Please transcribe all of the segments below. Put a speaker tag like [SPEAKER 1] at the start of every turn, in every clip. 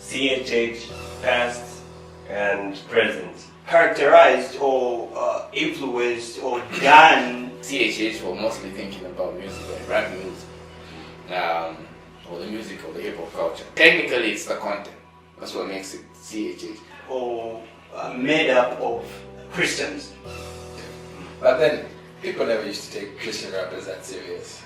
[SPEAKER 1] CHH, past and present.
[SPEAKER 2] Characterized or influenced or done.
[SPEAKER 3] CHH were mostly thinking about music, like rap music, or the music or the hip hop culture. Technically, it's the content. That's what makes it CHH.
[SPEAKER 2] Or made up of Christians.
[SPEAKER 4] But then, people never used to take Christian rappers that serious.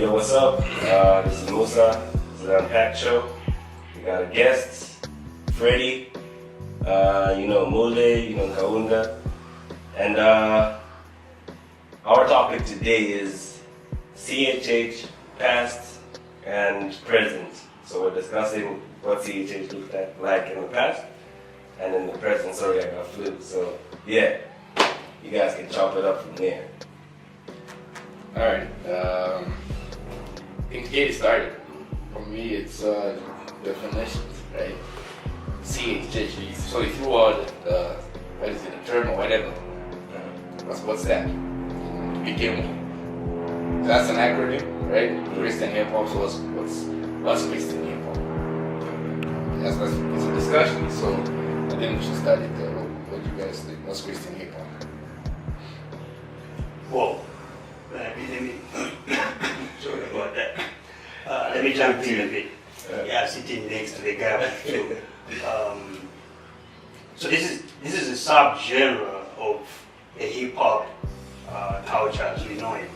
[SPEAKER 1] Yo, what's up? This is Musa. This is the Unpack show. We got a guest, Freddie. Mule, Kaunda. And our topic today is CHH, past and present. So we're discussing what CHH looked like in the past and in the present. Sorry, I got flipped. So yeah, you guys can chop it up from there.
[SPEAKER 3] Alright, I think to get it started, for me it's definitions, right? CHH, so you threw out what is it, a term or whatever. What's that? To begin with. That's an acronym, right? Christian hip hop, so what's Christian hip hop? That's it's a discussion, so I think we should start it there. What do you guys think? What's Christian hip hop?
[SPEAKER 2] Well, let me sorry about that. Let me jump in a bit. Yeah, sitting next to the guy. So this is a sub-genre of a hip hop culture as we know it.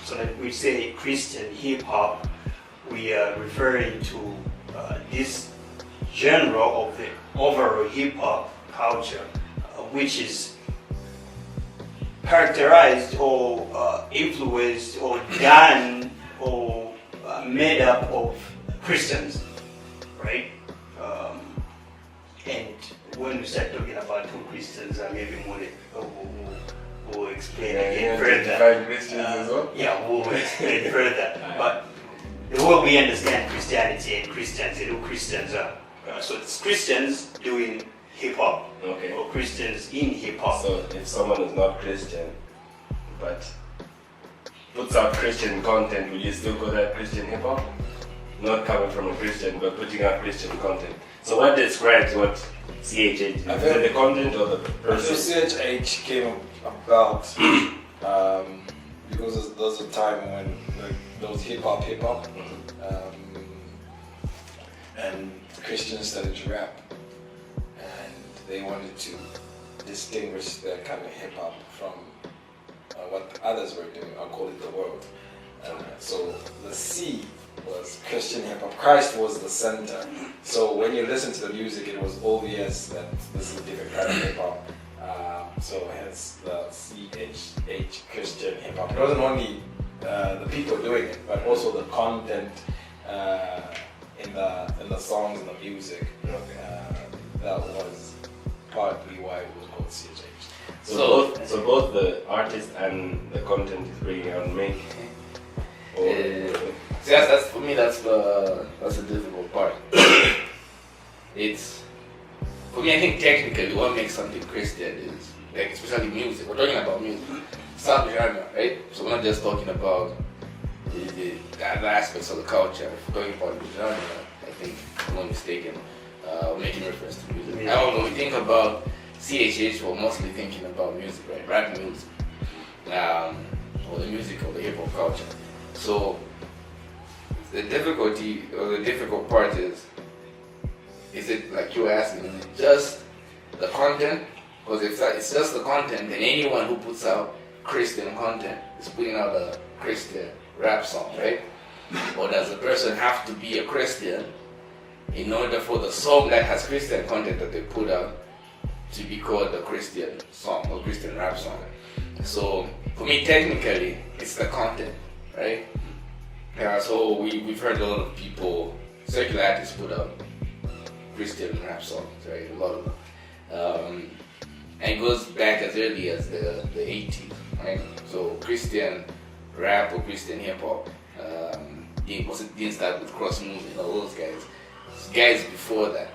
[SPEAKER 2] So that we say Christian hip hop, we are referring to this genre of the overall hip hop culture, which is characterized or influenced or done or made up of Christians, right? And when we start talking about who Christians are, maybe we'll explain again further.
[SPEAKER 4] Christians as well?
[SPEAKER 2] Yeah, we'll explain further. But the way we understand Christianity and Christians and who Christians are. So it's Christians doing hip hop,
[SPEAKER 1] Okay.
[SPEAKER 2] or Christians in hip hop.
[SPEAKER 1] So if someone is not Christian but puts out Christian content, will you still call that Christian hip hop? Not coming from a Christian but putting out Christian content. So what describes what CHH is? Is it the content or the person?
[SPEAKER 4] So CHH came about because there was a time when there was hip hop, and Christians started to rap, and they wanted to distinguish their kind of hip hop from what others were doing. I'll call it the world. So the C was Christian hip hop. Christ was the center. So when you listen to the music, it was obvious that this is a different kind of hip hop. So hence the CHH, Christian hip hop. It wasn't only the people doing it, but also the content in the songs and the music. That was partly why it was called CHH.
[SPEAKER 1] So both the artist and the content is bringing out make.
[SPEAKER 3] So that's for me. That's the difficult part. It's for me. I think technically, what makes something Christian is like, especially music. We're talking about music, sub-genre, right? So we're not just talking about the other aspects of the culture. If we're talking about the genre, I think I'm not mistaken. Making reference to music. Now, when we think about CHH, we're mostly thinking about music, right? Rap music, or the music of the hip hop culture. So the difficulty or the difficult part is it like you were asking, is it just the content? Because if it's just the content, then anyone who puts out Christian content is putting out a Christian rap song, right? Or does a person have to be a Christian in order for the song that has Christian content that they put out to be called a Christian song or Christian rap song? So for me, technically, it's the content, right? So we've heard a lot of people, secular artists put out Christian rap songs, right? A lot of them. And it goes back as early as the 80s, right? So Christian rap or Christian hip hop didn't start with cross movement, all those guys. guys before that.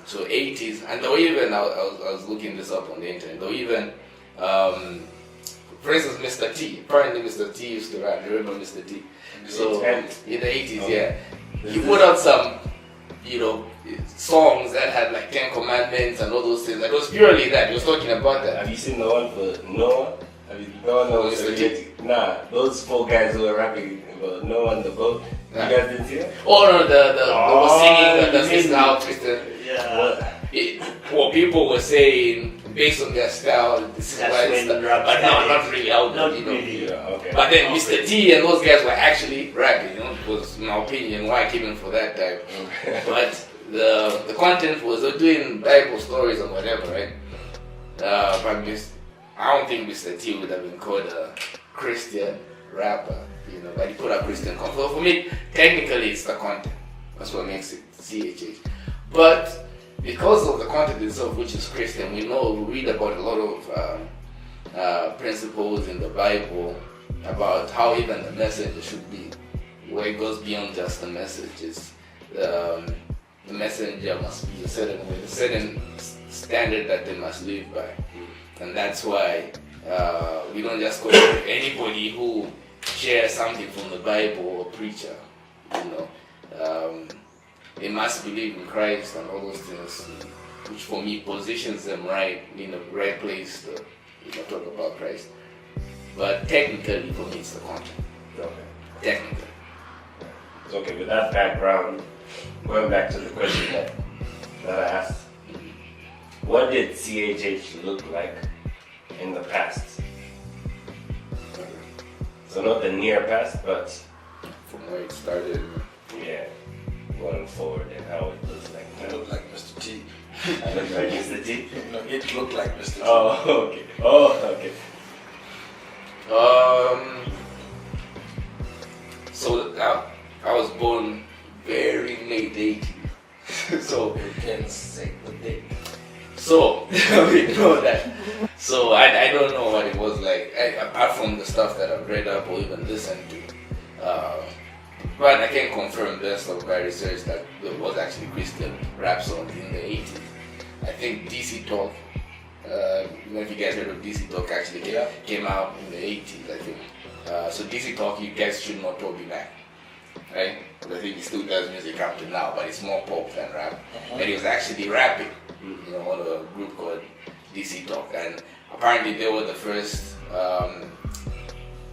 [SPEAKER 3] So 80s, and though even I was looking this up on the internet. Though even, for instance, Mr. T. Apparently, Mr. T used to rap. You remember Mr. T? So in the 80s, yeah, he put out some, songs that had like 10 commandments and all those things. It was purely that he was talking about that.
[SPEAKER 1] Have you seen the one for Noah? Have you
[SPEAKER 3] Mr. T?
[SPEAKER 1] Nah, those 4 guys who were rapping about Noah and the boat.
[SPEAKER 3] Nah.
[SPEAKER 1] You guys didn't see it?
[SPEAKER 3] Oh no, the was singing the this is how Christian.
[SPEAKER 2] Yeah.
[SPEAKER 3] Well, people were saying based on their style, this is
[SPEAKER 2] That's
[SPEAKER 3] why
[SPEAKER 2] when
[SPEAKER 3] it's but
[SPEAKER 2] rap
[SPEAKER 3] no,
[SPEAKER 2] started.
[SPEAKER 3] not really out there,
[SPEAKER 2] Not really.
[SPEAKER 1] Yeah, okay.
[SPEAKER 3] But then Mr. T and those guys were actually rapping, It was my opinion why I came in for that type. But the content was doing Bible stories or whatever, right? I don't think Mr. T would have been called a Christian rapper, but he put a Christian content. So for me, technically it's the content. That's what makes it CHH. But because of the content itself, which is Christian, we read about a lot of principles in the Bible about how even the message should be, where it goes beyond just the message. It's the messenger must be a certain way, a certain standard that they must live by. And that's why we don't just go to anybody who shares something from the Bible or preacher. They must believe in Christ and all those things, which for me positions them right in the right place to talk about Christ. But technically, for me, it's the content.
[SPEAKER 1] Okay.
[SPEAKER 3] Technically.
[SPEAKER 1] So, okay, with that background, going back to the question that I asked, what did CHH look like in the past? So not the near past, but
[SPEAKER 3] From where it started.
[SPEAKER 1] yeah, going forward and how it looks like.
[SPEAKER 4] It looked like Mr. T.
[SPEAKER 1] I look like Mr. T.
[SPEAKER 4] No, it looked like Mr. T.
[SPEAKER 1] Oh, okay. Oh, okay.
[SPEAKER 3] So I was born very late 80s. So
[SPEAKER 4] You can say the date.
[SPEAKER 3] So, we know that. So, I don't know what it was like, apart from the stuff that I've read up or even listened to. But I can confirm based on my research that there was actually Christian rap songs in the 80s. I think DC Talk, I don't know if you guys heard of DC Talk, actually came out in the 80s, I think. So DC Talk, you guys should know Toby Mac, right? I think he still does music up to now, but it's more pop than rap. And he was actually rapping. On a group called DC Talk, and apparently they were the first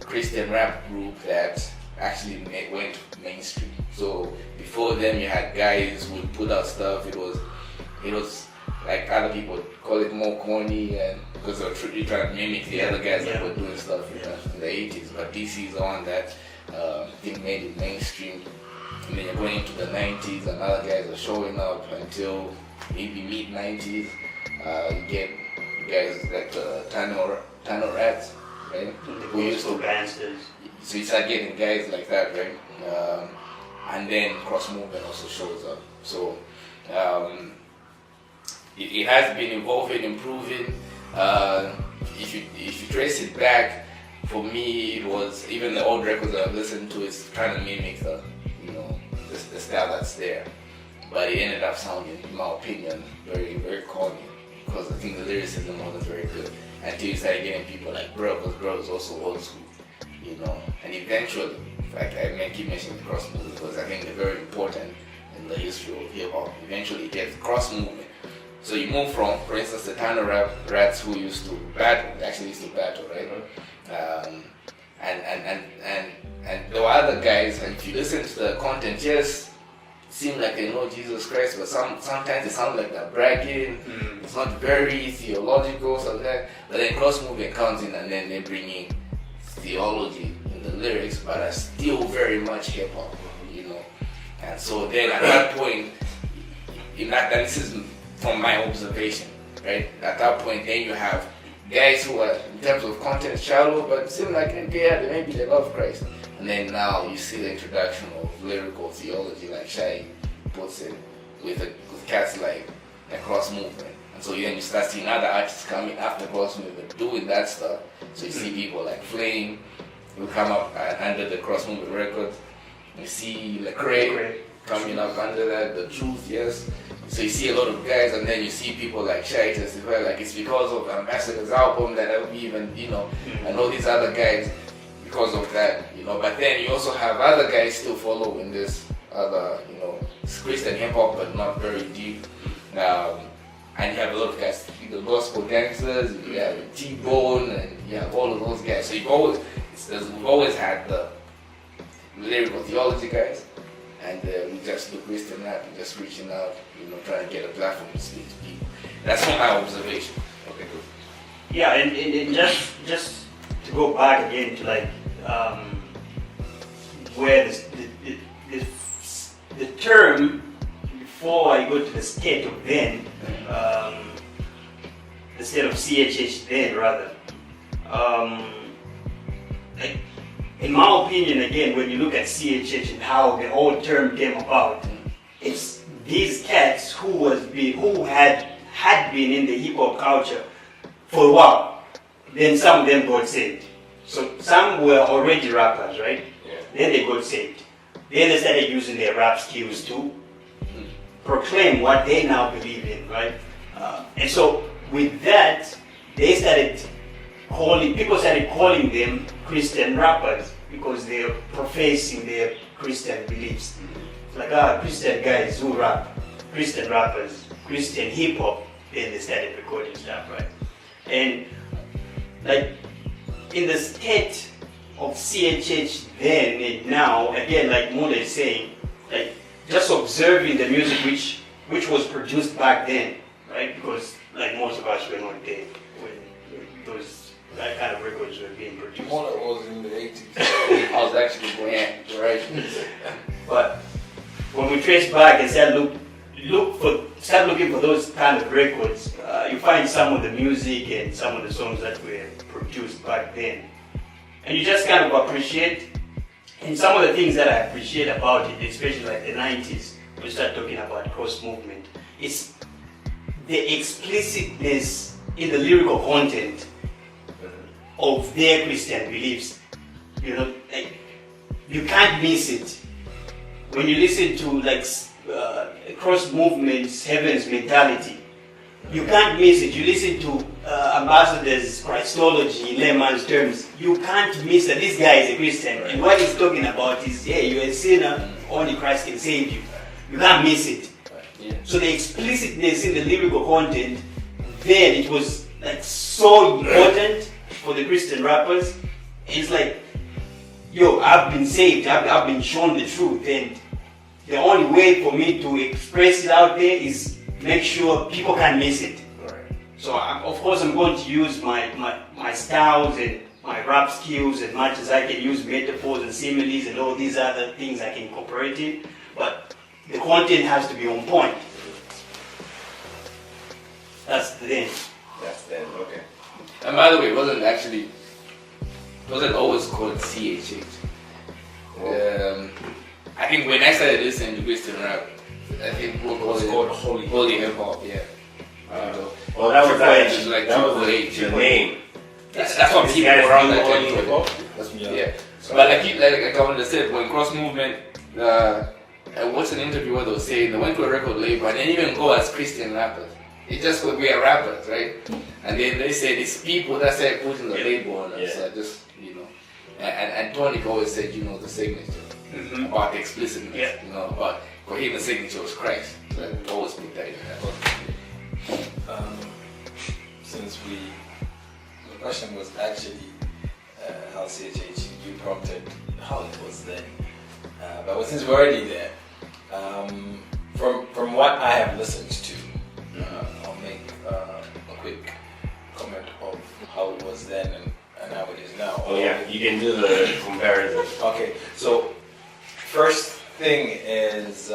[SPEAKER 3] Christian rap group that actually went mainstream. So before them, you had guys who would put out stuff. It was like other people call it more corny, and because they were trying to mimic the other guys that were doing stuff in the 80s. But DC is the one that I think made it mainstream. And then you're going into the 90s, and other guys are showing up until maybe mid-90s. You get guys like Tano Rats, right?
[SPEAKER 2] Who used to gangsters.
[SPEAKER 3] So you start getting guys like that, right? And then Cross Movement also shows up. So it has been evolving, improving. If you trace it back, for me it was even the old records that I've listened to. It's trying to mimic the style that's there. But it ended up sounding, in my opinion, very, very corny, because I think the lyricism wasn't very good. Until you started getting people like Bro, because Bro is also old school, And eventually, in fact, I keep mentioning the cross movement because I think they're very important in the history of hip hop. Eventually, it gets cross movement. So you move from, for instance, the Tano Rats who used to battle, they actually used to battle, right? And there were other guys, and if you listen to the content, yes, seem like they know Jesus Christ, but sometimes it sounds like they're bragging. It's not very theological, so that. But then cross movement comes in, and then they bring in theology in the lyrics, but are still very much hip hop, And so then at that point, this is from my observation, right? At that point, then you have guys who are, in terms of content, shallow, but seem like maybe they love Christ. And then now you see the introduction of lyrical theology, like Shai puts it, with cats like Cross Movement. And so then you start seeing other artists coming after Cross Movement doing that stuff. So you see people like Flame, who come up under the Cross Movement records. You see Lecrae coming up under that, the truth, yes. So you see a lot of guys, and then you see people like Shai testify, like it's because of Ambassador's album that I'll be even, you know, and all these other guys because of that, you know. But then you also have other guys still following this other, you know, Christian hip hop, but not very deep. And you have a lot of guys, the gospel gangsters, you have T-Bone, and you have all of those guys. So we've always had the lyrical theology guys, and we just do Christian rap and just reaching out, you know, trying to get a platform to speak to people. That's my observation. Okay, good.
[SPEAKER 2] Yeah, and just to go back again to like where the term, before I go to the state of then, the state of CHH then rather, like, in my opinion, again, when you look at CHH and how the whole term came about, it's these cats who had been in the hip hop culture for a while. Then some of them got saved. So some were already rappers, right?
[SPEAKER 1] Yeah.
[SPEAKER 2] Then they got saved. Then they started using their rap skills to proclaim what they now believe in, right? And so with that, people started calling them Christian rappers because they're professing their Christian beliefs. It's like, Christian guys who rap, Christian rappers, Christian hip hop. Then they started recording stuff, right? And like in the state of CHH then and now, again, like Mona is saying, like just observing the music which was produced back then, right? Because like most of us were not there when those that kind of records were being produced.
[SPEAKER 4] Mona was in the 80s.
[SPEAKER 3] I was actually going, right?
[SPEAKER 2] But when we trace back and start looking for those kind of records, you find some of the music and some of the songs that were produced back then. And you just kind of appreciate, and some of the things that I appreciate about it, especially like the 90s, we start talking about cross movement, it's the explicitness in the lyrical content of their Christian beliefs. You know, like, you can't miss it. When you listen to like cross movements, heaven's mentality, you can't miss it. You listen to Ambassador's Christology in layman's terms, you can't miss that this guy is a Christian. And what he's talking about is, yeah, you're a sinner, only Christ can save you. You can't miss it.
[SPEAKER 3] Yeah.
[SPEAKER 2] So the explicitness in the lyrical content, then it was like so important for the Christian rappers. It's like, yo, I've been saved, I've been shown the truth, and the only way for me to express it out there is make sure people can't miss it.
[SPEAKER 1] Right.
[SPEAKER 2] So of course I'm going to use my styles and my rap skills as much as I can, use metaphors and similes and all these other things I can incorporate it, but the content has to be on point. That's the thing.
[SPEAKER 1] That's then, okay.
[SPEAKER 3] And by the way, it wasn't always called CHH. I think when I started listening to Christian rap, I think it was called Holy Hip Hop, yeah.
[SPEAKER 1] Well, that was
[SPEAKER 3] Triple H, like
[SPEAKER 1] that
[SPEAKER 3] Triple
[SPEAKER 1] was
[SPEAKER 3] H,
[SPEAKER 1] the name.
[SPEAKER 3] That's what people
[SPEAKER 1] guys
[SPEAKER 3] around
[SPEAKER 1] do
[SPEAKER 3] that
[SPEAKER 1] Holy
[SPEAKER 3] time
[SPEAKER 1] Hip Hop?
[SPEAKER 3] told me. Yeah. But like I wanted to say, when cross movement, I watched an interview where they were saying they went to a record label and they didn't even go as Christian rappers. It just we are rappers, right? And then they said it's people that started putting the label on us.
[SPEAKER 1] Yeah.
[SPEAKER 3] So I just, you know, and Tony always said, you know, the signature about the explicitness,
[SPEAKER 2] Yeah.
[SPEAKER 3] you know, about for him the signature was Christ. So I always put that in there.
[SPEAKER 4] Since the question was actually how CHH, you prompted how it was then. But since we're already there, from what I have listened to, I'll make a quick comment of how it was then and how it is now.
[SPEAKER 1] Oh yeah, you can do the comparison.
[SPEAKER 4] Okay, so first thing is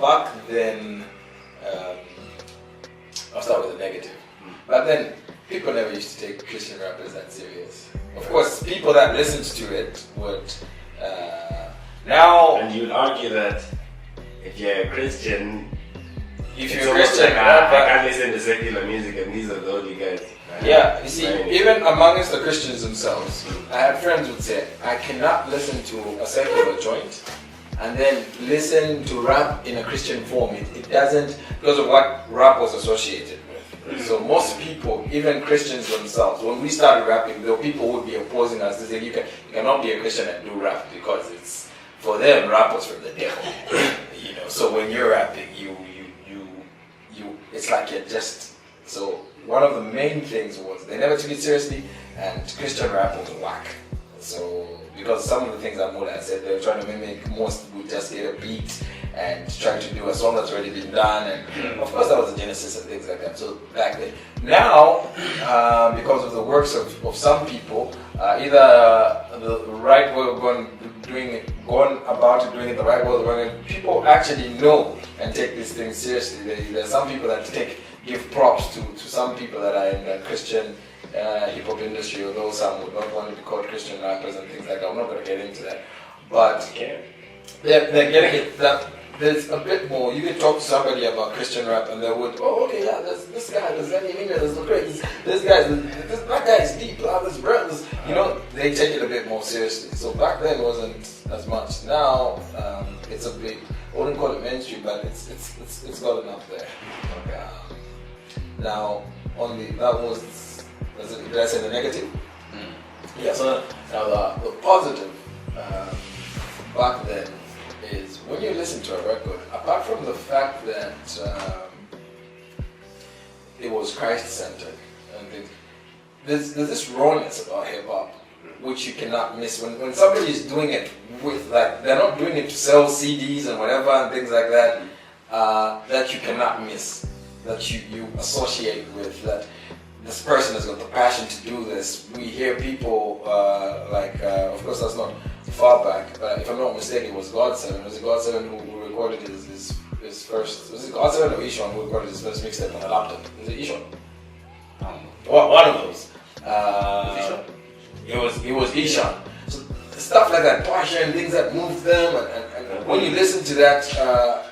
[SPEAKER 4] back then, I'll start with the negative. Back then, people never used to take Christian rappers that serious. Of course, people that listened to it would. Now,
[SPEAKER 1] And you'd argue that if you're a Christian,
[SPEAKER 4] if
[SPEAKER 1] it's
[SPEAKER 4] you're a
[SPEAKER 1] almost
[SPEAKER 4] Christian
[SPEAKER 1] like I
[SPEAKER 4] rapper,
[SPEAKER 1] can't listen to secular music and these are the only guys.
[SPEAKER 4] yeah, you see,
[SPEAKER 1] Right.
[SPEAKER 4] even amongst the Christians themselves, I have friends who would say, I cannot listen to a secular joint and then listen to rap in a Christian form, it doesn't, because of what rap was associated with. So most people, even Christians themselves, when we started rapping, though people would be opposing us, they say you cannot be a Christian and do rap because it's, for them, rap was from the devil. You know, so when you're rapping, you it's like you're just, so one of the main things was they never took it seriously, and Christian rap was whack. So because some of the things that Mola said, they were trying to mimic, most would just get a beat and try to do a song that's already been done, and of course that was the genesis and things like that. So back then, now because of the works of some people, either the right way of going about it, doing it the right way, or people actually know and take these things seriously. There's some people that give props to some people that are in the Christian hip hop industry, although some would not want to be called Christian rappers and things like that. I'm not going to get into that, but they're getting it. That there's a bit more. You can talk to somebody about Christian rap, and they would, oh, okay, yeah, there's this guy, there's that Emilio, there's this guy, this black guy is deep, this brothers, you know, they take it a bit more seriously. So back then it wasn't as much. Now it's a bit, I wouldn't call it mainstream, but it's got enough there. Okay. Now that was did I say the negative? Yeah. So now the positive back then is when you listen to a record, apart from the fact that it was Christ-centered, and there's this rawness about hip-hop, which you cannot miss. When somebody is doing it with, like, they're not doing it to sell CDs and whatever and things like that, that you cannot miss, that you associate with, that this person has got the passion to do this. We hear people of course that's not far back, but if I'm not mistaken, it was God7. Was it God7 who recorded his first? Was it God7 or Ishon who recorded his first mixtape on a laptop? Was it Ishon? One of those. It was Ishon. So stuff like that, passion, things that move them, and when you listen to that,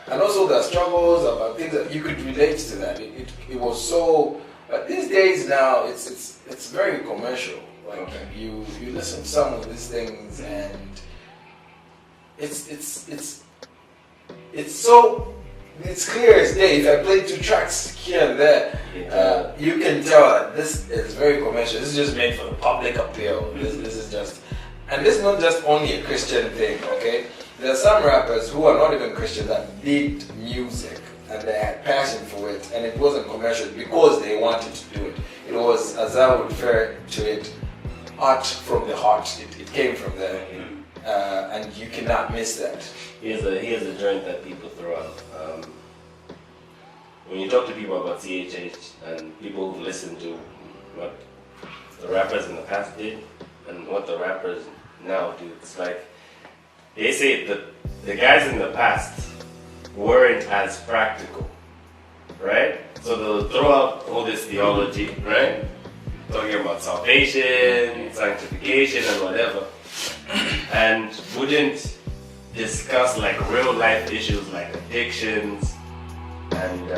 [SPEAKER 4] and also the struggles about things that you could relate to that. It was so. But these days now, it's very commercial. Like you listen to some of these things, and it's clear as day. If I play 2 tracks here and there, you can tell that this is very commercial. This is just made for the public appeal. This is just, and this is not just only a Christian thing. Okay, there are some rappers who are not even Christian that did music, and they had passion for it, and it wasn't commercial because they wanted to do it. It was, as I would refer to it, art from the heart. It came from there, and you cannot miss that.
[SPEAKER 1] Here's a joint that people throw out. When you talk to people about CHH and people who listen to what the rappers in the past did and what the rappers now do, it's like they say that the guys in the past weren't as practical, right? So they'll throw out all this theology, right? Talking about salvation, sanctification, and whatever, and wouldn't discuss like real life issues like addictions and